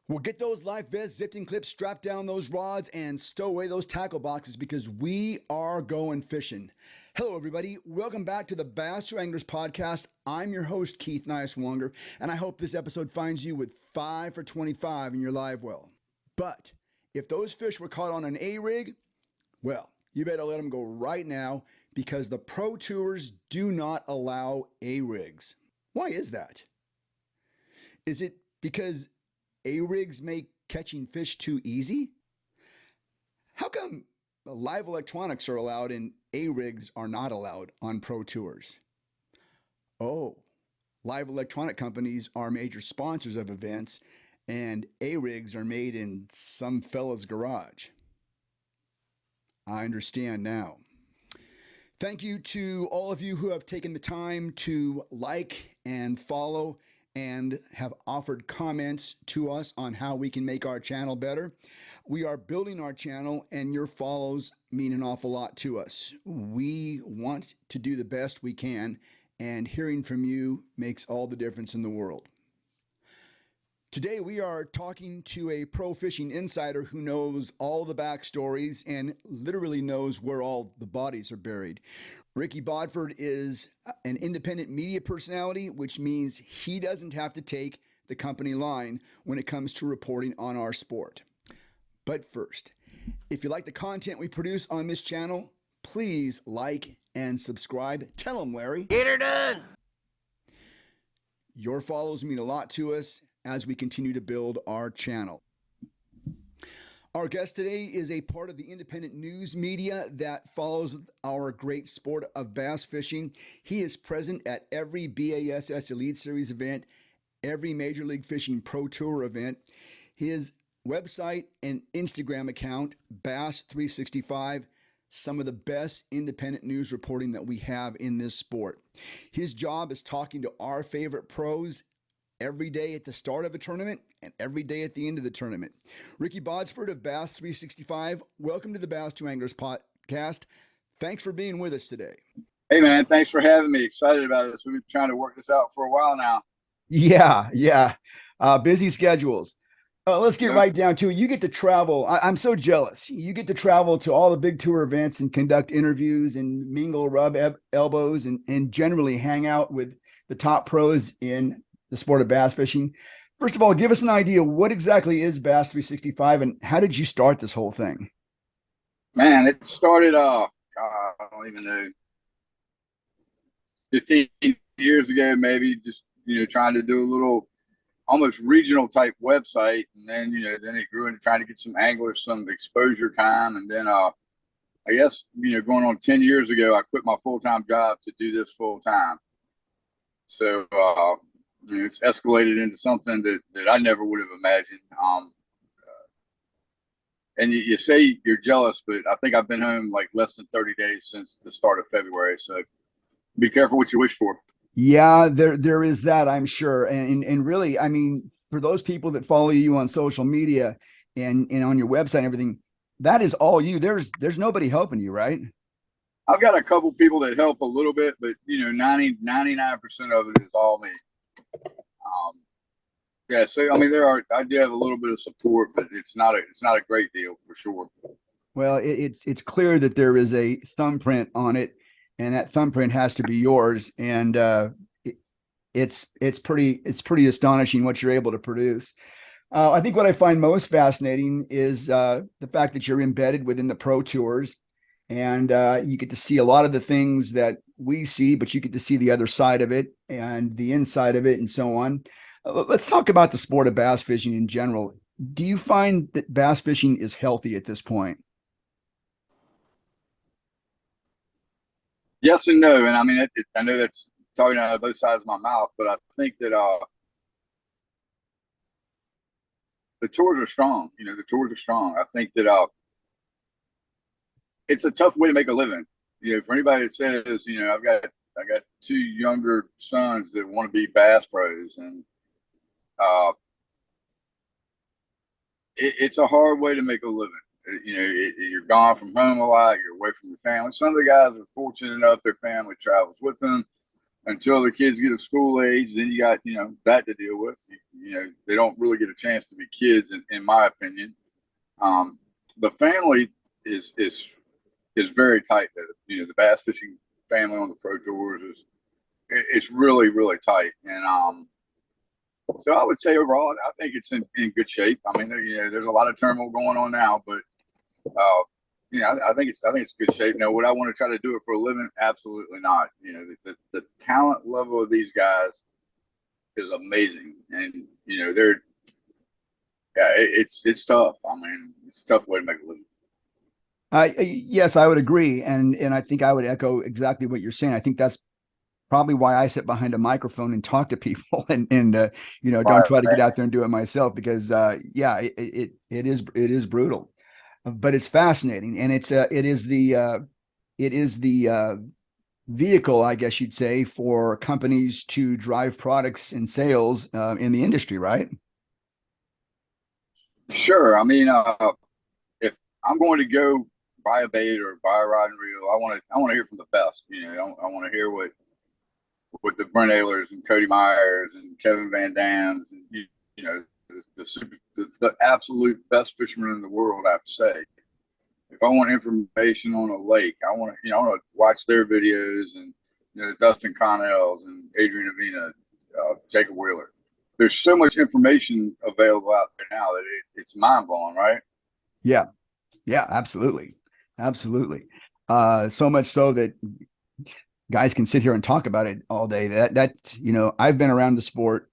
Well, get those life vests zipped in clips, strap down those rods, and stow away those tackle boxes because we are going fishing. Hello, everybody. Welcome back to the Bass to Anglers podcast. I'm your host, Keith Niaswanger, and I hope this episode finds you with 5 for 25 in your live well. But if those fish were caught on an A-rig, well, you better let them go right now because the pro tours do not allow A-rigs. Why is that? Is it because A-rigs make catching fish too easy? How come live electronics are allowed and A-rigs are not allowed on pro tours? Oh, live electronic companies are major sponsors of events and A-rigs are made in some fella's garage. I understand now. Thank you to all of you who have taken the time to like and follow and have offered comments to us on how we can make our channel better. We are building our channel and your follows mean an awful lot to us. We want to do the best we can and hearing from you makes all the difference in the world. Today we are talking to a pro fishing insider who knows all the backstories and literally knows where all the bodies are buried. Ricky Bodsford is an independent media personality, which means he doesn't have to take the company line when it comes to reporting on our sport. But first, if you like the content we produce on this channel, please like and subscribe. Tell them, Larry. Get her done. Your follows mean a lot to us as we continue to build our channel. Our guest today is a part of the independent news media that follows our great sport of bass fishing. He is present at every BASS Elite Series event, every Major League Fishing Pro Tour event. His website and Instagram account, Bass365, some of the best independent news reporting that we have in this sport. His job is talking to our favorite pros every day at the start of a tournament and every day at the end of the tournament. Ricky Bodsford of Bass 365, welcome to the Bass to Anglers podcast. Thanks for being with us today. Hey man, thanks for having me. Excited about this. We've been trying to work this out for a while now. Yeah. Busy schedules. Let's get right down to it. You get to travel. I'm so jealous. You get to travel to all the big tour events and conduct interviews and mingle, rub elbows, and generally hang out with the top pros in the sport of bass fishing. First of all, give us an idea. What exactly is Bass 365 and how did you start this whole thing? Man, it started, I don't even know, 15 years ago, maybe, just, trying to do a little almost regional type website. And then, then it grew into trying to get some anglers some exposure time. And then, I guess, going on 10 years ago, I quit my full-time job to do this full time. So, it's escalated into something that I never would have imagined. And you say you're jealous, but I think I've been home like less than 30 days since the start of February. So be careful what you wish for. Yeah, there is that, I'm sure. And really, I mean, for those people that follow you on social media and on your website and everything, that is all you. There's nobody helping you, right? I've got a couple people that help a little bit, but 99% of it is all me. Yeah, so I mean, I do have a little bit of support, but it's not a great deal for sure. Well, it's clear that there is a thumbprint on it, and that thumbprint has to be yours. And it's pretty astonishing what you're able to produce. I think what I find most fascinating is the fact that you're embedded within the pro tours, and you get to see a lot of the things that we see, but you get to see the other side of it and the inside of it, and so on. Let's talk about the sport of bass fishing in general. Do you find that bass fishing is healthy at this point? Yes and no, and I mean, I know that's talking out of both sides of my mouth, but I think that the tours are strong. The tours are strong. I think that it's a tough way to make a living. For anybody that says, I got two younger sons that want to be bass pros, and uh, it's a hard way to make a living. You're gone from home a lot. You're away from your family. Some of the guys are fortunate enough their family travels with them until the kids get of school age. Then you got that to deal with. They don't really get a chance to be kids, in my opinion. The family is very tight. The bass fishing family on the pro tours it's really really tight, and so I would say overall, I think it's in good shape. I mean, there's a lot of turmoil going on now, but I think it's good shape. Now, would I want to try to do it for a living? Absolutely not. The talent level of these guys is amazing, and they're yeah, it's tough. I mean, it's a tough way to make a living. Yes, I would agree, and I think I would echo exactly what you're saying. I think that's probably why I sit behind a microphone and talk to people, and don't Right. try to get out there and do it myself because yeah, it is brutal, but it's fascinating, and it is the vehicle, I guess you'd say, for companies to drive products and sales in the industry, right? Sure. I mean, if I'm going to go buy a bait or buy a rod and reel, I want to hear from the best. I want to hear what the Brent Ehlers and Cody Myers and Kevin Van Dams and the absolute best fishermen in the world have to say. If I want information on a lake, I want to watch their videos, and Dustin Connells and Adrian Avina, Jacob Wheeler. There's so much information available out there now that it's mind blowing, right? Yeah, yeah, absolutely, absolutely. So much so that guys can sit here and talk about it all day. I've been around the sport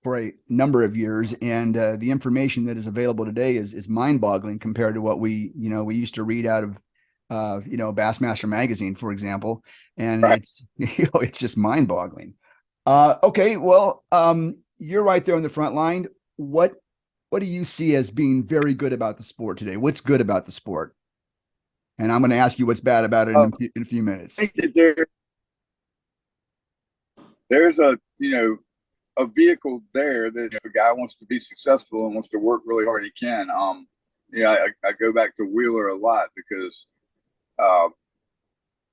for a number of years, and the information that is available today is mind-boggling compared to what we used to read out of Bassmaster magazine, for example, and Right. it's just mind-boggling. Okay, well, you're right there on the front line. What do you see as being very good about the sport today? What's good about the sport? And I'm going to ask you what's bad about it I in a few minutes. think that there's a vehicle there that if a guy wants to be successful and wants to work really hard, he can. I go back to Wheeler a lot because uh,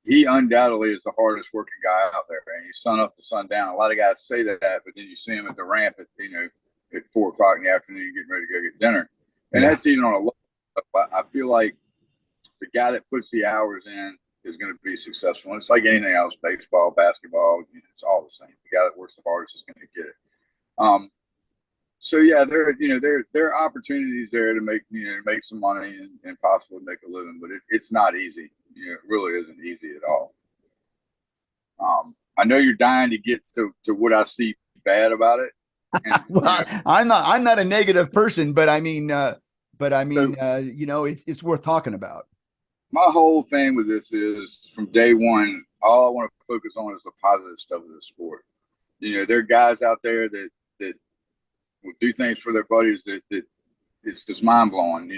he undoubtedly is the hardest working guy out there, and he's sun up to sun down. A lot of guys say that, but then you see him at the ramp at 4 o'clock in the afternoon, getting ready to go get dinner, and Yeah. that's even on a low. I feel like the guy that puts the hours in is going to be successful. And it's like anything else, baseball, basketball, it's all the same. The guy that works the hardest is going to get it. Um, so yeah, there are opportunities there to make some money and possibly make a living, but it's not easy. It really isn't easy at all. I know you're dying to get to what I see bad about it, and Well, I'm not a negative person, but so it's worth talking about. my whole thing with this is from day one, all I want to focus on is the positive stuff of the sport. there are guys out there that will do things for their buddies that it's just mind blowing.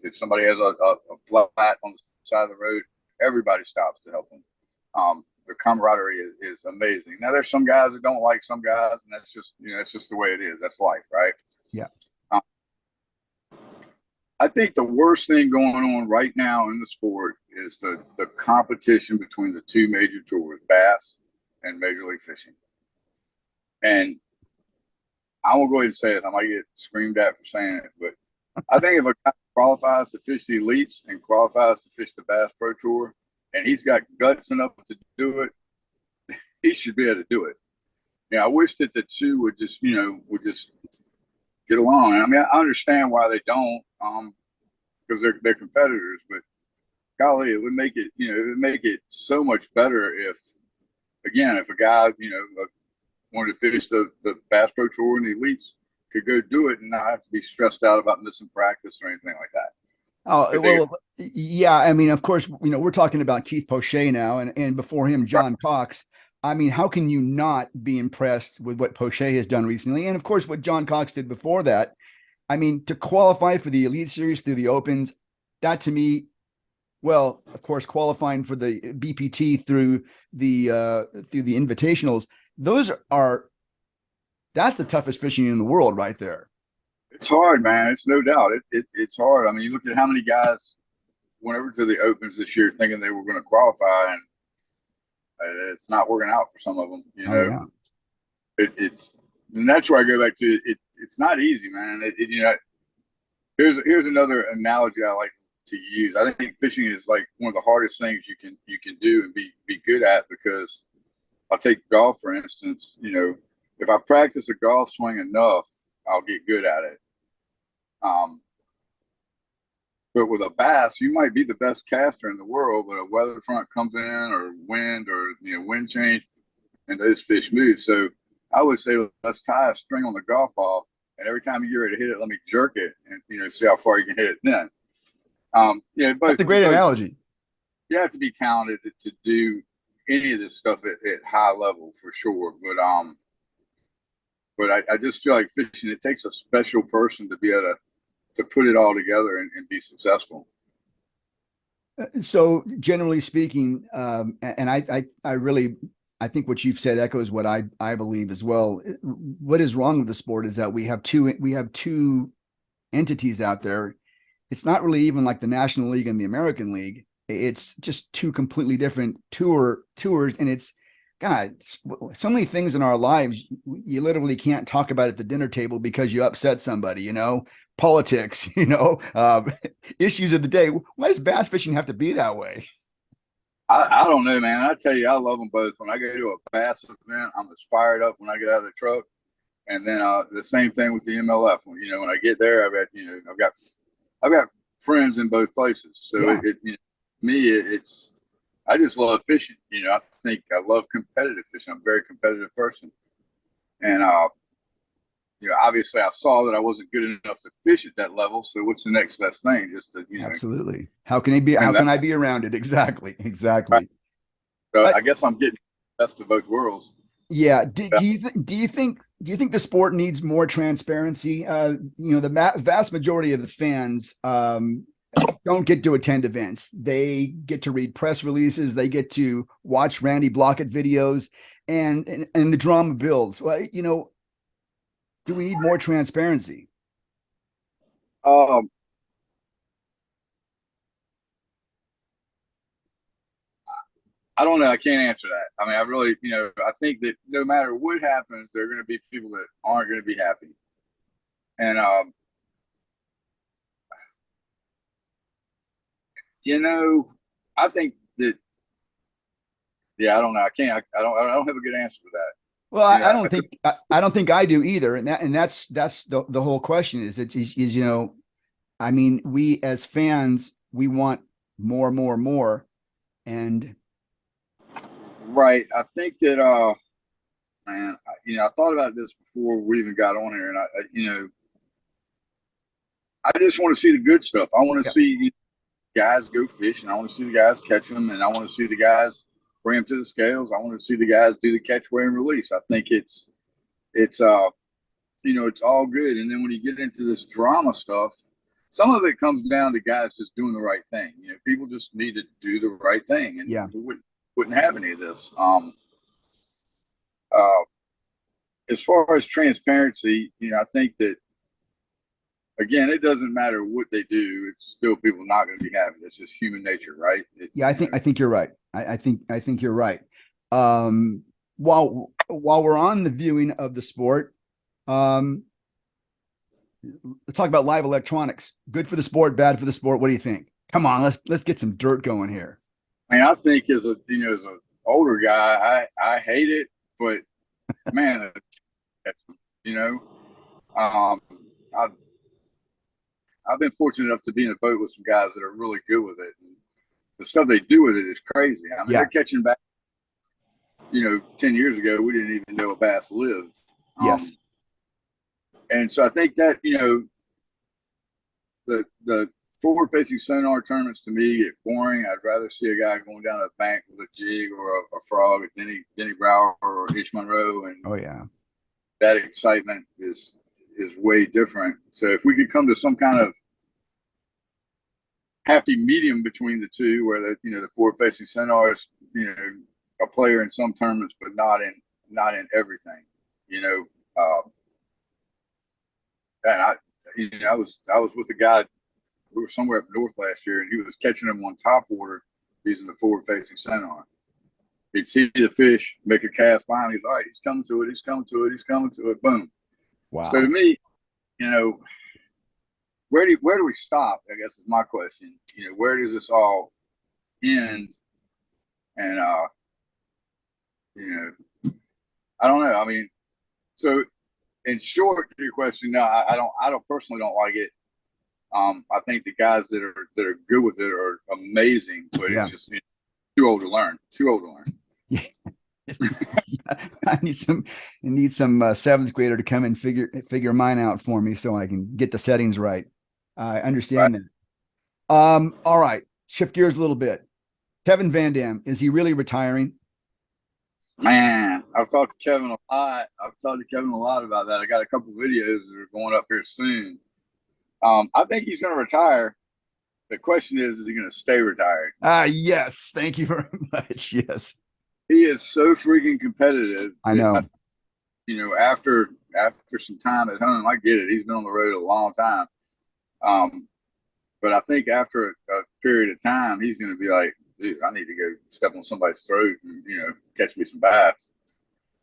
If somebody has a flat on the side of the road, everybody stops to help them. The camaraderie is amazing. Now there's some guys that don't like some guys, and that's just that's just the way it is. That's life, right? Yeah. I think the worst thing going on right now in the sport is the competition between the two major tours, bass and Major League Fishing. And I won't go ahead and say it. I might get screamed at for saying it, but I think if a guy qualifies to fish the elites and qualifies to fish the Bass Pro Tour, and he's got guts enough to do it, he should be able to do it. I wish that the two would just get along. I mean, I understand why they don't, because they're competitors. But golly, it would make it so much better if a guy wanted to finish the Bass Pro Tour and the elites could go do it and not have to be stressed out about missing practice or anything like that. Oh, well, yeah. I mean, of course, we're talking about Keith Poche now, and before him, John Cox. I mean, how can you not be impressed with what Poche has done recently? And of course, what John Cox did before that. I mean, to qualify for the Elite Series through the Opens, that to me, well, of course, qualifying for the BPT through the invitationals, that's the toughest fishing in the world right there. It's hard, man. It's no doubt. It's hard. I mean, you look at how many guys went over to the Opens this year thinking they were going to qualify, and it's not working out for some of them. And that's where I go back to it. It's not easy, man. Here's another analogy I like to use. I think fishing is like one of the hardest things you can do and be good at, because I'll take golf for instance. If I practice a golf swing enough, I'll get good at it. But with a bass, you might be the best caster in the world, but a weather front comes in, or wind, or wind change, and those fish move. So I would say, let's tie a string on the golf ball, and every time you're ready to hit it, let me jerk it, and see how far you can hit it then. That's a great analogy. You have to be talented to do any of this stuff at high level for sure. But I just feel like fishing, it takes a special person to be able to put it all together and be successful. So generally speaking, and I think what you've said echoes what I believe as well. What is wrong with the sport is that we have two entities out there. It's not really even like the National League and the American League. It's just two completely different tours, and it's God, so many things in our lives you literally can't talk about at the dinner table because you upset somebody, politics, issues of the day. Why does bass fishing have to be that way? I don't know, man. I tell you, I love them both. When I go to a bass event, I'm as fired up when I get out of the truck. And then the same thing with the MLF. When I get there, I've got friends in both places. So yeah. I just love fishing. I think I love competitive fishing. I'm a very competitive person. And, obviously I saw that I wasn't good enough to fish at that level. So what's the next best thing? Just to, absolutely. How can I be around it? Exactly. Right. So I guess I'm getting the best of both worlds. Yeah. Do you think the sport needs more transparency? The vast majority of the fans, don't get to attend events. They get to read press releases. They get to watch Randy Blockett videos, and the drama builds. Well, do we need more transparency? I don't know. I can't answer that. I mean, I really, I think that no matter what happens, there are going to be people that aren't going to be happy. And, I think that, I don't know. I can't. I don't have a good answer for that. Well, I don't think I do either. And that's the whole question is I mean, we as fans, we want more. And right. I think that, man, I thought about this before we even got on here, and I just want to see the good stuff. I want to see guys go fishing. I want to see the guys catch them, and I want to see the guys bring them to the scales. I want to see the guys do the catch, weigh, and release. I think it's it's all good. And then when you get into this drama stuff, some of it comes down to guys just doing the right thing. People just need to do the right thing, and Yeah. we wouldn't have any of this. Uh, as far as transparency, I think that, again, it doesn't matter what they do; it's still people not going to be happy. It's just human nature, right? Yeah, I think you're right. I think you're right. While we're on the viewing of the sport, let's talk about live electronics. Good for the sport, bad for the sport. What do you think? Come on, let's get some dirt going here. I mean, I think as an older guy, I hate it, but man, you know, um, I've I've been fortunate enough to be in a boat with some guys that are really good with it. And the stuff they do with it is crazy. I mean, they're catching back. 10 years ago, we didn't even know a bass lived. Yes. And so I think that, the forward facing sonar tournaments to me get boring. I'd rather see a guy going down a bank with a jig or a frog at Denny Brower or Ish Monroe. And oh yeah, that excitement is way different. So if we could come to some kind of happy medium between the two, where the forward facing sonar is, a player in some tournaments, but not in everything, and I was with a guy. We were somewhere up north last year, and he was catching them on top water using the forward-facing sonar. He'd see the fish, make a cast by him. He's all right. He's coming to it. He's coming to it. He's coming to it. Boom. Wow. So to me, where do we stop? I guess is my question. Where does this all end? And I don't know. I mean, so in short, to your question, no, I don't personally don't like it. I think the guys that are good with it are amazing, but it's just too old to learn. Too old to learn. Yeah. I need some seventh grader to come and figure mine out for me so I can get the settings right. I understand that. All right, shift gears a little bit. Kevin Van Dam, is he really retiring? Man, I've talked to Kevin a lot. About that. I got a couple videos that are going up here soon. I think he's going to retire. The question is he going to stay retired? Yes. Thank you very much. Yes. He is so freaking competitive. I know. After some time at home, I get it. He's been on the road a long time. But I think after a period of time, he's going to be like, dude, I need to go step on somebody's throat and, catch me some bass.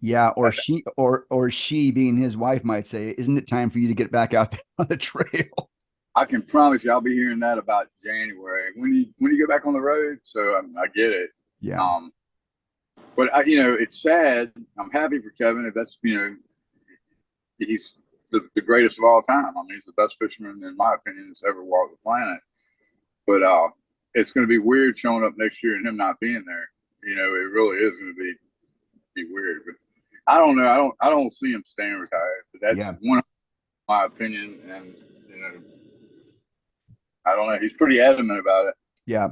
Yeah, or she being his wife might say, isn't it time for you to get back out on the trail? I can promise you I'll be hearing that about January. When you go back on the road. So I get it. Yeah. But it's sad. I'm happy for Kevin. If that's, he's the greatest of all time. I mean, he's the best fisherman, in my opinion, that's ever walked the planet. But it's going to be weird showing up next year and him not being there. It really is going to be weird. But I don't know. I don't see him staying retired. But that's one of my opinion, and I don't know. He's pretty adamant about it. Yeah.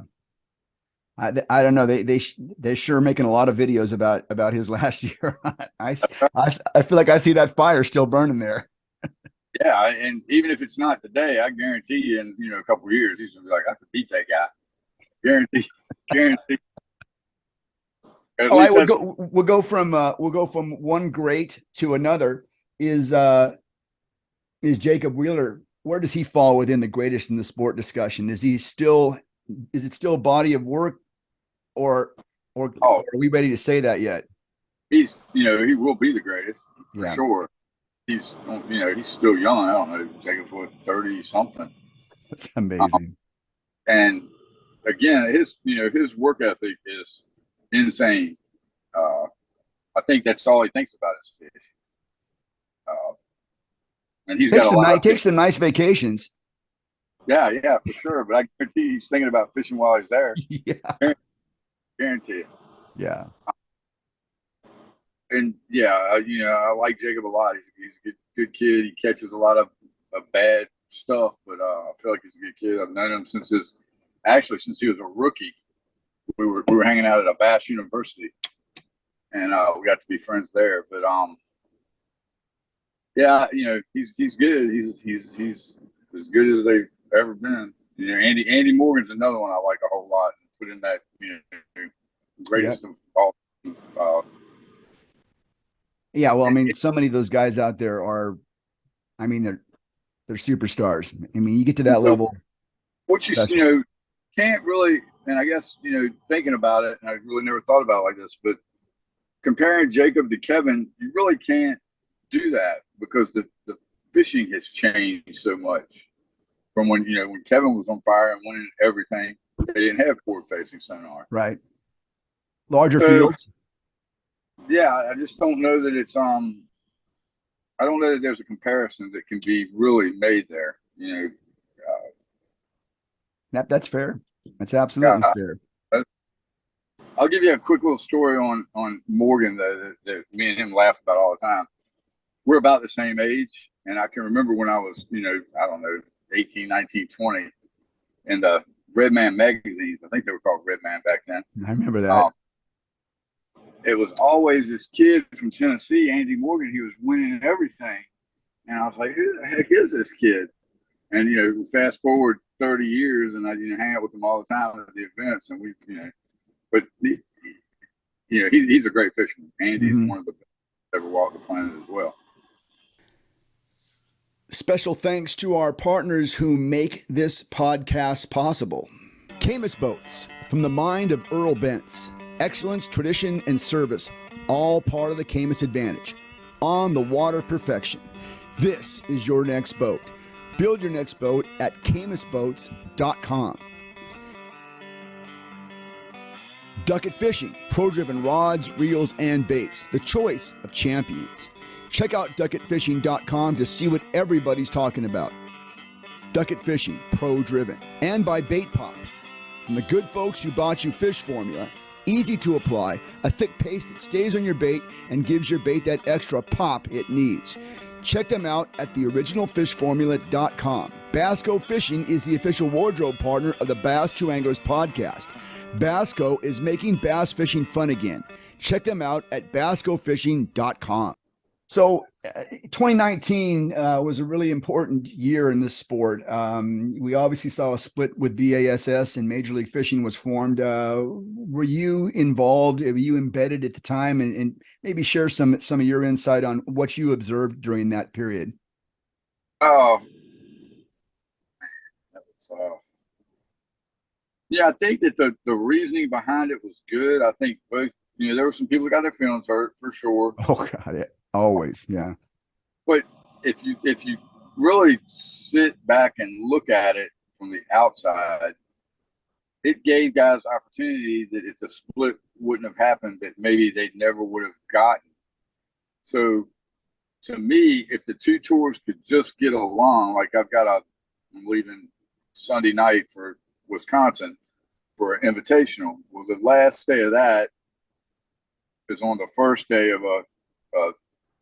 I don't know. They're sure making a lot of videos about his last year. I feel like I see that fire still burning there. Yeah, and even if it's not today, I guarantee you, in a couple of years, he's gonna be like, I have to beat that guy. Guarantee. All right, we'll go from one great to another. Is Jacob Wheeler? Where does he fall within the greatest in the sport discussion? Is it still a body of work, or are we ready to say that yet? He will be the greatest for sure. He's still young. I don't know, Jacob's what, 30 something. That's amazing. And again, his work ethic is insane. I think that's all he thinks about is fish. And he's takes some nice vacations. Yeah, for sure. But I guarantee he's thinking about fishing while he's there. Yeah, guarantee it. Yeah. And I like Jacob a lot. He's a good kid. He catches a lot of bad stuff, but I feel like he's a good kid. I've known him since he was a rookie we were hanging out at a Bass University, and we got to be friends there. But yeah, he's good. He's as good as they've ever been. Andy Morgan's another one I like a whole lot. Put in that greatest of all. Yeah, well, I mean, so many of those guys out there are, I mean, they're superstars. I mean, you get to that level. What can't really, and I guess thinking about it, and I really never thought about it like this, but comparing Jacob to Kevin, you really can't do that because the fishing has changed so much from when Kevin was on fire and winning everything. They didn't have forward facing sonar, right? Larger fields. Yeah, I just don't know that it's I don't know that there's a comparison that can be really made there. That's fair. That's absolutely fair. I'll give you a quick little story on Morgan that me and him laugh about all the time. We're about the same age, and I can remember when I was, I don't know, 18, 19, 20, in the Red Man magazines. I think they were called Red Man back then. I remember that. It was always this kid from Tennessee, Andy Morgan. He was winning everything, and I was like, "Who the heck is this kid?" And fast forward 30 years, and I hang out with him all the time at the events, and but he's a great fisherman. Andy's one of the best ever walked the planet as well. Special thanks to our partners who make this podcast possible. Camus Boats, from the mind of Earl Bentz. Excellence, tradition, and service, all part of the Camus advantage. On the water perfection. This is your next boat. Build your next boat at camusboats.com. Ducket Fishing, pro-driven rods, reels, and baits. The choice of champions. Check out ducketfishing.com to see what everybody's talking about. Ducket Fishing, pro-driven. And by Bait Pop. From the good folks who bought you fish formula, easy to apply, a thick paste that stays on your bait and gives your bait that extra pop it needs. Check them out at theoriginalfishformula.com. Basco Fishing is the official wardrobe partner of the Bass True Anglers podcast. Basco is making bass fishing fun again. Check them out at bascofishing.com. So 2019 was a really important year in this sport. We obviously saw a split with BASS and Major League Fishing was formed. Were you involved? Were you embedded at the time? And maybe share some of your insight on what you observed during that period. Oh, that was, I think that the reasoning behind it was good. I think both, there were some people that got their feelings hurt for sure. Oh, got it. Always, yeah. But if you really sit back and look at it from the outside, it gave guys opportunity that if the split wouldn't have happened, that maybe they never would have gotten. So to me, if the two tours could just get along, like I'm leaving Sunday night for Wisconsin for an invitational. Well, the last day of that is on the first day of a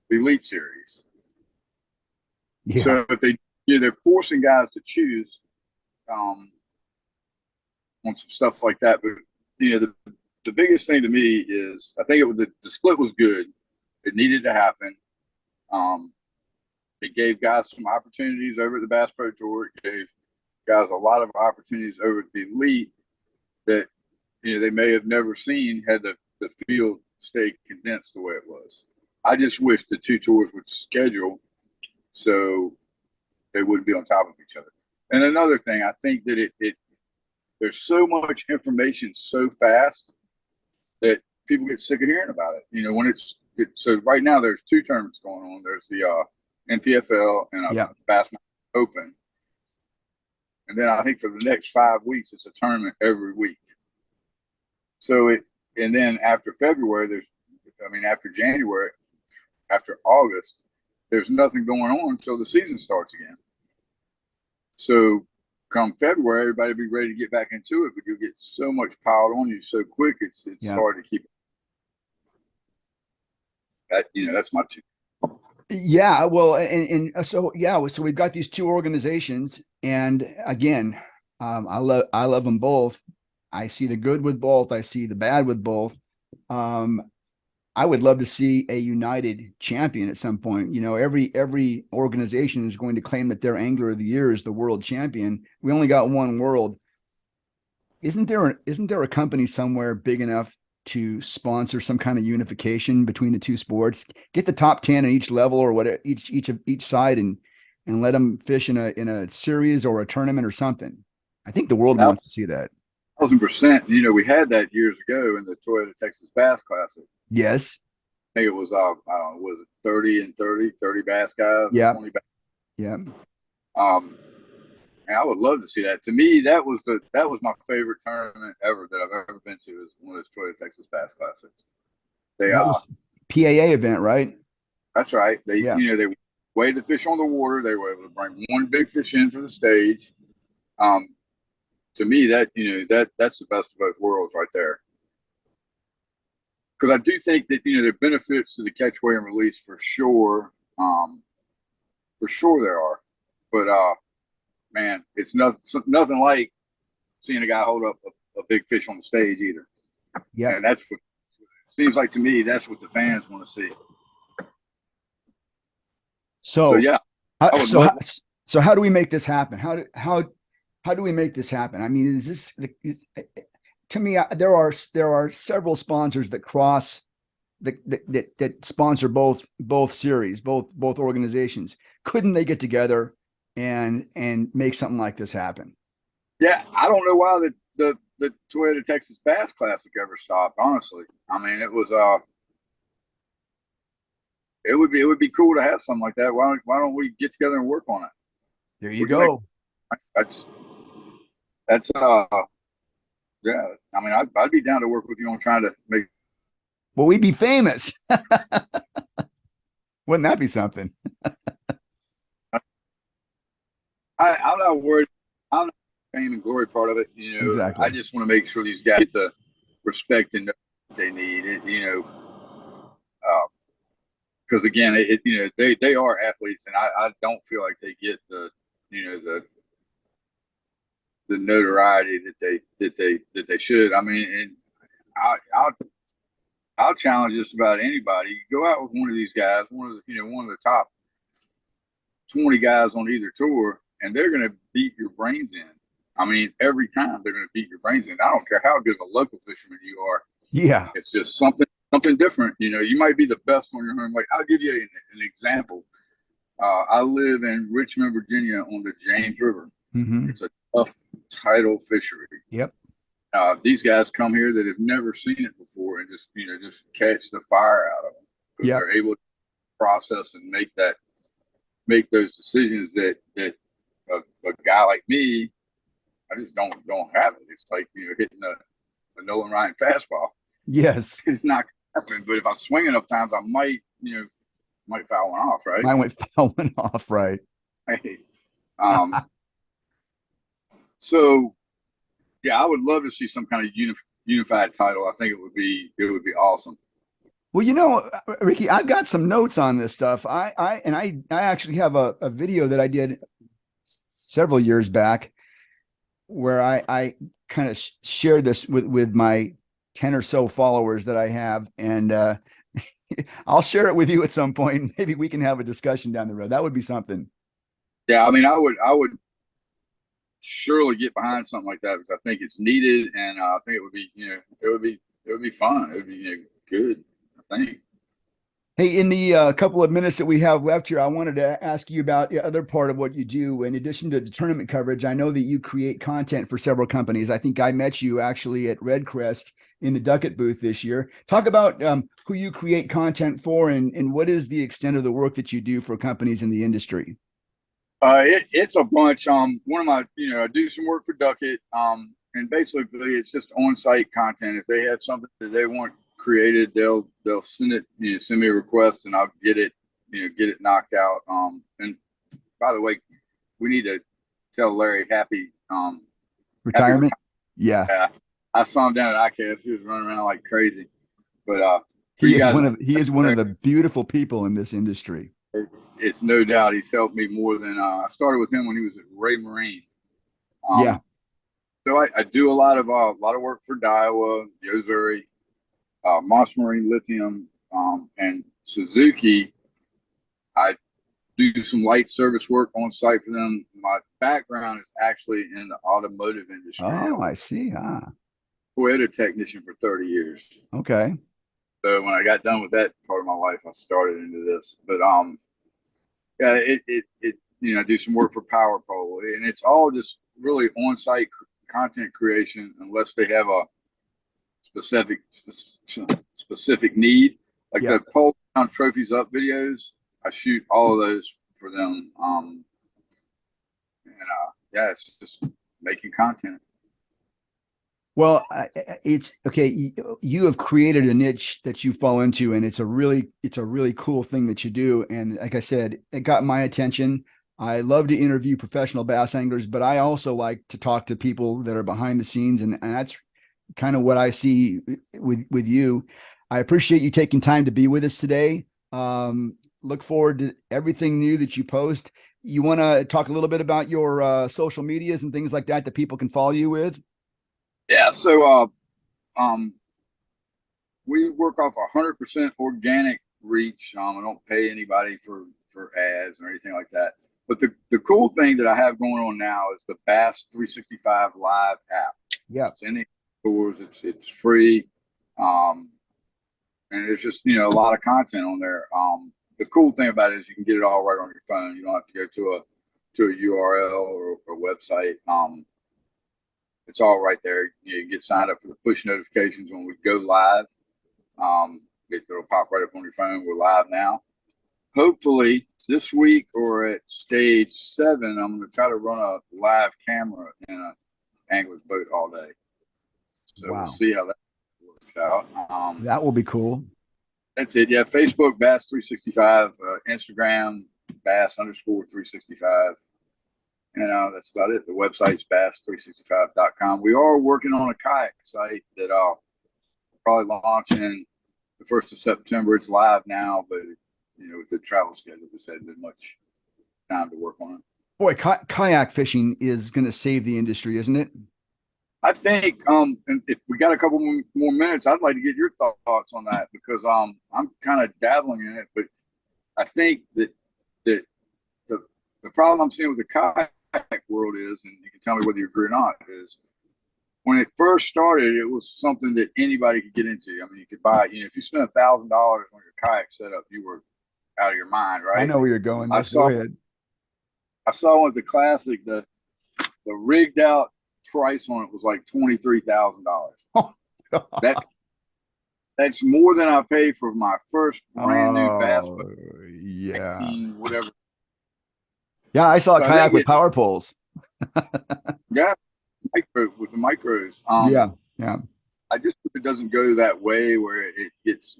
Elite Series. Yeah. So if they're forcing guys to choose on some stuff like that. But the biggest thing to me is I think the split was good. It needed to happen. It gave guys some opportunities over at the Bass Pro Tour. It gave guys a lot of opportunities over at the Elite that they may have never seen had the field stayed condensed the way it was. I just wish the two tours would schedule so they wouldn't be on top of each other. And another thing, I think that there's so much information so fast that people get sick of hearing about it. When so right now there's two tournaments going on. There's the NPFL and a Bass Open. And then I think for the next 5 weeks, it's a tournament every week. So and then after February, after January, after August, there's nothing going on until the season starts again. So come February, everybody will be ready to get back into it, but you'll get so much piled on you so quick, it's hard to keep that. That's my two. Yeah, well, and so we've got these two organizations, and again, I love them both. I see the good with both. I see the bad with both. Um, I would love to see a united champion at some point. You know, every organization is going to claim that their angler of the year is the world champion. We only got one world. Isn't there a company somewhere big enough to sponsor some kind of unification between the two sports? Get the top 10 in each level or whatever, each side, and let them fish in a series or a tournament or something. I think the world wants to see that. 1,000%. You know, we had that years ago in the Toyota Texas Bass Classic. Yes. I think it was I don't know, was it 30 and 30 bass guys, Yeah. 20 bass. Yeah. And I would love to see that. To me, that was my favorite tournament ever that I've ever been to, is one of those Toyota Texas Bass Classics. They That was PAA event, right? That's right. They Yeah. they weighed the fish on the water. They were able to bring one big fish in for the stage. To me, that's the best of both worlds right there. Because I do think that there are benefits to the catch, weigh, and release for sure. For sure there are, but man, it's nothing like seeing a guy hold up a big fish on the stage either. Yeah, and that's what it seems like to me. That's what the fans want to see. So yeah, so how do we make this happen? How do we make this happen? I mean, is this to me? There are several sponsors that cross that sponsor both series, both organizations. Couldn't they get together and make something like this happen? Yeah, I don't know why the Toyota Texas Bass Classic ever stopped. Honestly, I mean, it would be cool to have something like that. Why don't we get together and work on it? There you go. That's yeah. I mean, I'd be down to work with you on trying to make. Well, we'd be famous. Wouldn't that be something? I'm not worried. I'm not fame and glory part of it. Exactly. I just want to make sure these guys get the respect and they need it. Because again, they are athletes, and I don't feel like they get the the notoriety that they should. I mean, and I'll challenge just about anybody. Go out with one of these guys, one of the top 20 guys on either tour, and they're going to beat your brains in. I mean, every time they're going to beat your brains in. I don't care how good of a local fisherman you are. Yeah, it's just something different. You might be the best on your home. Like, I'll give you an example. I live in Richmond, Virginia, on the James River. Mm-hmm. It's a tough tidal fishery. Yep. These guys come here that have never seen it before and just catch the fire out of them because they're able to process and make those decisions that a guy like me, I just don't have it. It's like hitting a Nolan Ryan fastball. Yes, it's not happening. But if I swing enough times, I might foul one off, right? Mine went fouling off, right? Hey, so yeah, I would love to see some kind of unified title. I think it would be awesome. Well, Ricky, I've got some notes on this stuff. I actually have a video that I did several years back where I kind of shared this with my 10 or so followers that I have. And I'll share it with you at some point. Maybe we can have a discussion down the road. That would be something. Yeah, I mean, I would surely get behind something like that because I think it's needed, and I think it would be fun. It would be good, I think. Hey, in the couple of minutes that we have left here, I wanted to ask you about the other part of what you do. In addition to the tournament coverage, I know that you create content for several companies. I think I met you actually at Redcrest in the Duckett booth this year. Talk about who you create content for and what is the extent of the work that you do for companies in the industry. It's a bunch. One of my, I do some work for Duckett, and basically it's just on-site content. If they have something that they want created, they'll send it, send me a request, and I'll get it knocked out. And by the way, we need to tell Larry happy retirement. Yeah, I saw him down at ICAST. He was running around like crazy, but he is one of the beautiful people in this industry. It's no doubt he's helped me more than I started with him when he was at Ray Marine. So I do a lot of work for Daiwa, Yozuri, Moss Marine Lithium, and Suzuki. I do some light service work on site for them. My background is actually in the automotive industry. Oh, I see. Ah, Toyota technician for 30 years. okay. So when I got done with that part of my life, I started into this. But yeah, I do some work for Power Pole, and it's all just really on-site content creation, unless they have a specific need, like Yeah. the pole down trophies up videos. I shoot all of those for them. Yeah, it's just making content. Well, it's okay. You have created a niche that you fall into, and it's a really cool thing that you do. And like I said, it got my attention. I love to interview professional bass anglers, but I also like to talk to people that are behind the scenes, and that's kind of what I see with you. I appreciate you taking time to be with us today. Look forward to everything new that you post. You want to talk a little bit about your social medias and things like that that people can follow you with? Yeah, so we work off 100% organic reach. I don't pay anybody for ads or anything like that. But the cool thing that I have going on now is the Bass 365 Live app. Yeah. It's in the stores. It's free, and there's just a lot of content on there. The cool thing about it is you can get it all right on your phone. You don't have to go to a URL or a website. It's all right there. You get signed up for the push notifications when we go live. It'll pop right up on your phone. We're live now. Hopefully this week or at stage 7, I'm going to try to run a live camera in an angler's boat all day. So Wow. we'll see how that works out. That will be cool. That's it. Yeah. Facebook, Bass 365, Instagram, Bass_365. And that's about it. The website's bass365.com. We are working on a kayak site that I'll probably launch in the 1st of September. It's live now, but with the travel schedule, just hadn't been much time to work on it. Boy, kayak fishing is going to save the industry, isn't it? I think, and if we got a couple more minutes, I'd like to get your thoughts on that, because I'm kind of dabbling in it, but I think that the problem I'm seeing with the kayak world is, and you can tell me whether you agree or not, is when it first started, it was something that anybody could get into. I mean, you could buy, if you spent $1,000 on your kayak setup, you were out of your mind, right? I know where you're going. Go ahead. I saw one at the Classic. The rigged out price on it was like $23,000. Oh, that's more than I paid for my first brand new bass boat. Yeah. Whatever. Yeah, I saw a kayak with power poles. Yeah, with the micros. Yeah. I just hope it doesn't go that way where it gets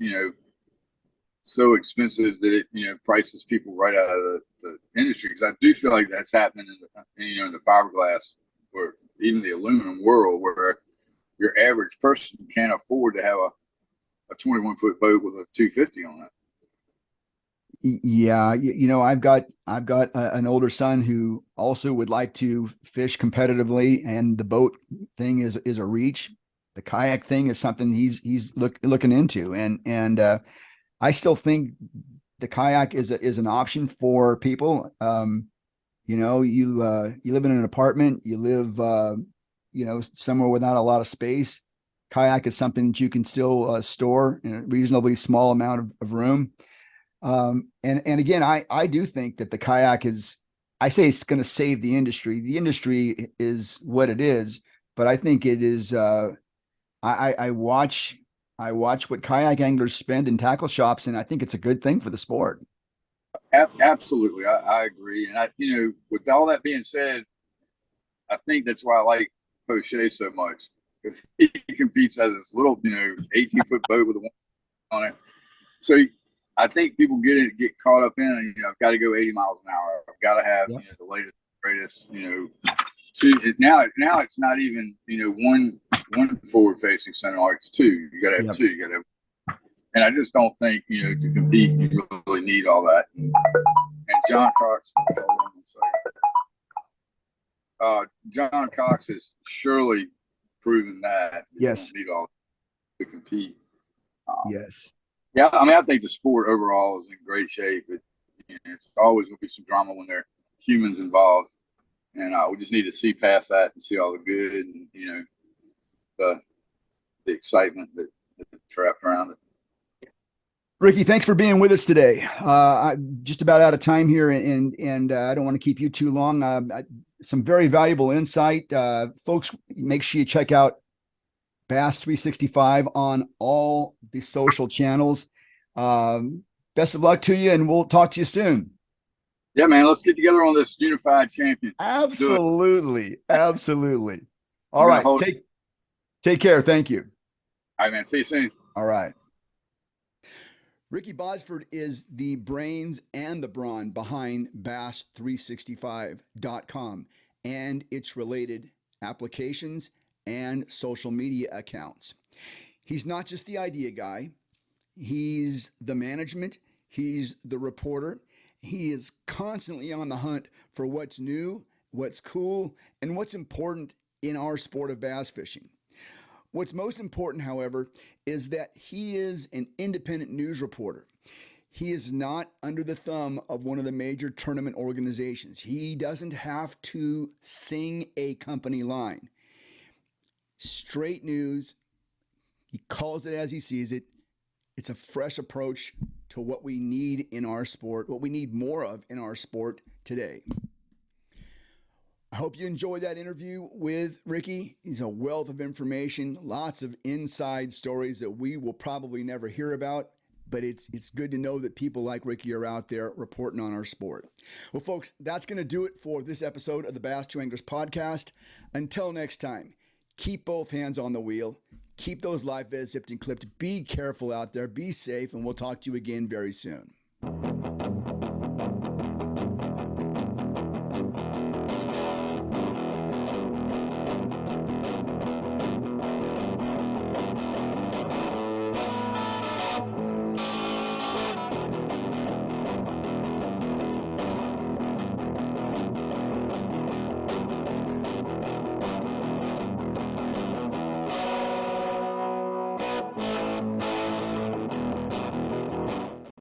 so expensive that it prices people right out of the industry, because I do feel like that's happening in the fiberglass or even the aluminum world, where your average person can't afford to have a 21-foot boat with a 250 on it. Yeah, I've got an older son who also would like to fish competitively, and the boat thing is a reach. The kayak thing is something he's looking into, and I still think the kayak is an option for people. You live in an apartment, you live somewhere without a lot of space. Kayak is something that you can still store in a reasonably small amount of room. And again, I do think that the kayak I say it's going to save the industry. The industry is what it is, but I think it is, I watch what kayak anglers spend in tackle shops, and I think it's a good thing for the sport. Absolutely. I agree. And with all that being said, I think that's why I like Poche so much, because he competes as this little, 18-foot boat with a one on it. So I think people get caught up in it. I've got to go 80 miles an hour. I've got to have the latest, greatest. Now it's not even one forward facing center arc. It's 2. You got to have 2. You got to have. And I just don't think to compete you really need all that. And John Cox, John Cox has surely proven that you Yes. don't need all to compete. Um, Yes. yeah, I mean, I think the sport overall is in great shape. It's always going to be some drama when there are humans involved, and we just need to see past that and see all the good and the excitement that's trapped around it. Ricky, thanks for being with us today. I'm just about out of time here, and I don't want to keep you too long. Some very valuable insight. Folks, make sure you check out Bass 365 on all the social channels. Best of luck to you, and we'll talk to you soon. Yeah, man, let's get together on this unified champion. Absolutely. Absolutely. All I'm gonna right. hold. Take care. Thank you. All right, man. See you soon. All right. Ricky Bodsford is the brains and the brawn behind bass365.com and its related applications and social media accounts. He's not just the idea guy, he's the management, he's the reporter. He is constantly on the hunt for what's new, what's cool, and what's important in our sport of bass fishing. What's most important, however, is that he is an independent news reporter. He is not under the thumb of one of the major tournament organizations. He doesn't have to sing a company line. Straight news. He calls it as he sees it. It's a fresh approach to what we need in our sport, what we need more of in our sport today. I hope you enjoyed that interview with Ricky. He's a wealth of information, lots of inside stories that we will probably never hear about, but it's good to know that people like Ricky are out there reporting on our sport. Well, folks, that's going to do it for this episode of the Bass 2 Anglers podcast. Until next time, keep both hands on the wheel. Keep those live ves zipped and clipped. Be careful out there. Be safe, and we'll talk to you again very soon.